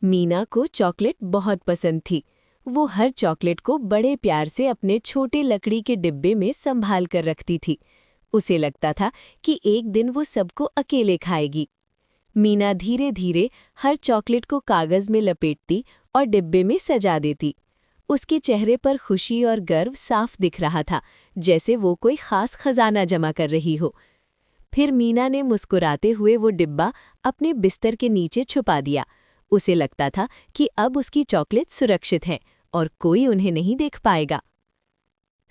मीना को चॉकलेट बहुत पसंद थी। वो हर चॉकलेट को बड़े प्यार से अपने छोटे लकड़ी के डिब्बे में संभाल कर रखती थी। उसे लगता था कि एक दिन वो सबको अकेले खाएगी। मीना धीरे धीरे हर चॉकलेट को कागज में लपेटती और डिब्बे में सजा देती। उसके चेहरे पर खुशी और गर्व साफ दिख रहा था, जैसे वो कोई खास खजाना जमा कर रही हो। फिर मीना ने मुस्कुराते हुए वो डिब्बा अपने बिस्तर के नीचे छुपा दिया। उसे लगता था कि अब उसकी चॉकलेट सुरक्षित है और कोई उन्हें नहीं देख पाएगा।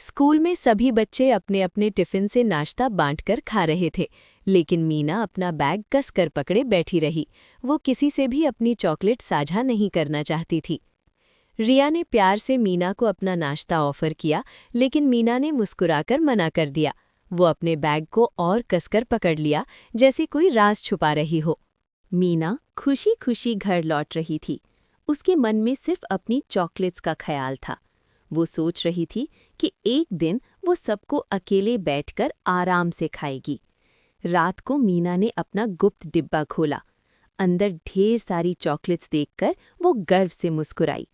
स्कूल में सभी बच्चे अपने अपने टिफिन से नाश्ता बांटकर खा रहे थे, लेकिन मीना अपना बैग कसकर पकड़े बैठी रही। वो किसी से भी अपनी चॉकलेट साझा नहीं करना चाहती थी। रिया ने प्यार से मीना को अपना नाश्ता ऑफर किया, लेकिन मीना ने मुस्कुराकर मना कर दिया। वो अपने बैग को और कसकर पकड़ लिया, जैसे कोई राज छुपा रही हो। मीना खुशी खुशी घर लौट रही थी। उसके मन में सिर्फ अपनी चॉकलेट्स का ख्याल था। वो सोच रही थी कि एक दिन वो सबको अकेले बैठकर आराम से खाएगी। रात को मीना ने अपना गुप्त डिब्बा खोला। अंदर ढेर सारी चॉकलेट्स देखकर वो गर्व से मुस्कुराई।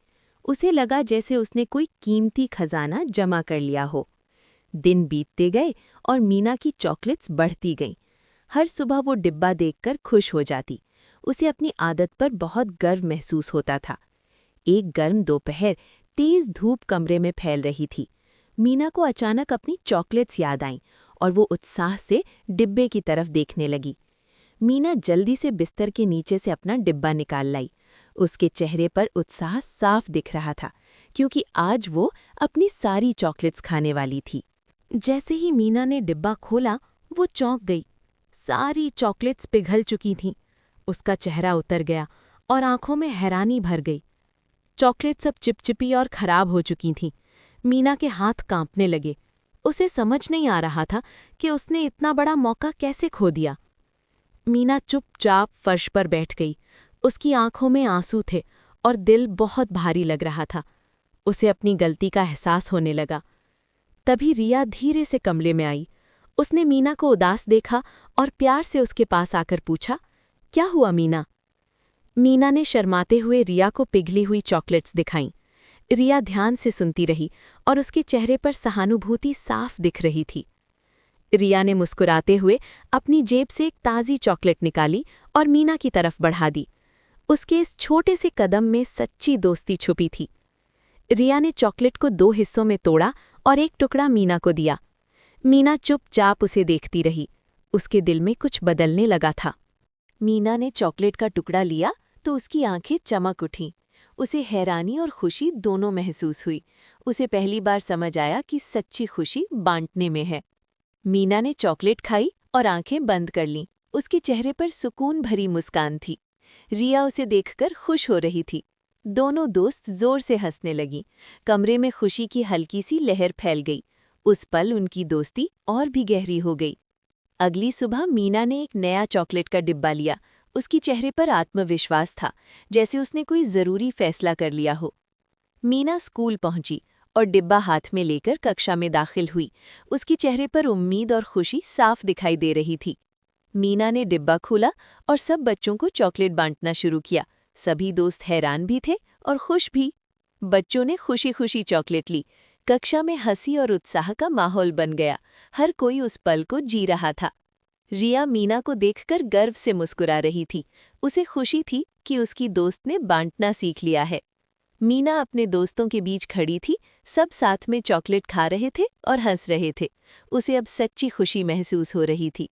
उसे लगा जैसे उसने कोई कीमती खजाना जमा कर लिया हो। दिन बीतते गए और मीना की चॉकलेट्स बढ़ती गईं। हर सुबह वो डिब्बा देखकर खुश हो जाती। उसे अपनी आदत पर बहुत गर्व महसूस होता था। एक गर्म दोपहर तेज धूप कमरे में फैल रही थी। मीना को अचानक अपनी चॉकलेट्स याद आईं और वो उत्साह से डिब्बे की तरफ देखने लगी। मीना जल्दी से बिस्तर के नीचे से अपना डिब्बा निकाल लाई। उसके चेहरे पर उत्साह साफ दिख रहा था, क्योंकि आज वो अपनी सारी चॉकलेट्स खाने वाली थी। जैसे ही मीना ने डिब्बा खोला, वो चौंक गई। सारी चॉकलेट्स पिघल चुकी थीं। उसका चेहरा उतर गया और आंखों में हैरानी भर गई। चॉकलेट सब चिपचिपी और खराब हो चुकी थीं। मीना के हाथ कांपने लगे। उसे समझ नहीं आ रहा था कि उसने इतना बड़ा मौका कैसे खो दिया। मीना चुपचाप फर्श पर बैठ गई। उसकी आंखों में आंसू थे और दिल बहुत भारी लग रहा था। उसे अपनी गलती का एहसास होने लगा। तभी रिया धीरे से कमरे में आई। उसने मीना को उदास देखा और प्यार से उसके पास आकर पूछा, क्या हुआ मीना? मीना ने शर्माते हुए रिया को पिघली हुई चॉकलेट्स दिखाईं। रिया ध्यान से सुनती रही और उसके चेहरे पर सहानुभूति साफ दिख रही थी। रिया ने मुस्कुराते हुए अपनी जेब से एक ताज़ी चॉकलेट निकाली और मीना की तरफ बढ़ा दी। उसके इस छोटे से कदम में सच्ची दोस्ती छुपी थी। रिया ने चॉकलेट को 2 हिस्सों में तोड़ा और एक टुकड़ा मीना को दिया। मीना चुपचाप उसे देखती रही। उसके दिल में कुछ बदलने लगा था। मीना ने चॉकलेट का टुकड़ा लिया तो उसकी आंखें चमक उठीं। उसे हैरानी और खुशी दोनों महसूस हुई। उसे पहली बार समझ आया कि सच्ची खुशी बांटने में है। मीना ने चॉकलेट खाई और आंखें बंद कर लीं। उसके चेहरे पर सुकून भरी मुस्कान थी। रिया उसे देखकर खुश हो रही थी। दोनों दोस्त जोर से हंसने लगीं। कमरे में खुशी की हल्की सी लहर फैल गई। उस पल उनकी दोस्ती और भी गहरी हो गई। अगली सुबह मीना ने एक नया चॉकलेट का डिब्बा लिया। उसकी चेहरे पर आत्मविश्वास था, जैसे उसने कोई ज़रूरी फैसला कर लिया हो। मीना स्कूल पहुंची और डिब्बा हाथ में लेकर कक्षा में दाखिल हुई। उसके चेहरे पर उम्मीद और खुशी साफ दिखाई दे रही थी। मीना ने डिब्बा खोला और सब बच्चों को चॉकलेट बांटना शुरू किया। सभी दोस्त हैरान भी थे और खुश भी। बच्चों ने खुशी खुशी चॉकलेट ली। कक्षा में हंसी और उत्साह का माहौल बन गया। हर कोई उस पल को जी रहा था। रिया मीना को देखकर गर्व से मुस्कुरा रही थी। उसे खुशी थी कि उसकी दोस्त ने बांटना सीख लिया है। मीना अपने दोस्तों के बीच खड़ी थी। सब साथ में चॉकलेट खा रहे थे और हंस रहे थे। उसे अब सच्ची खुशी महसूस हो रही थी।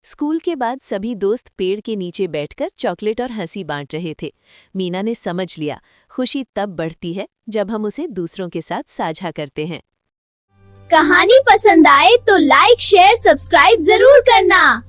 स्कूल के बाद सभी दोस्त पेड़ के नीचे बैठकर चॉकलेट और हंसी बांट रहे थे। मीना ने समझ लिया, खुशी तब बढ़ती है जब हम उसे दूसरों के साथ साझा करते हैं। कहानी पसंद आए तो लाइक, शेयर, सब्सक्राइब जरूर करना।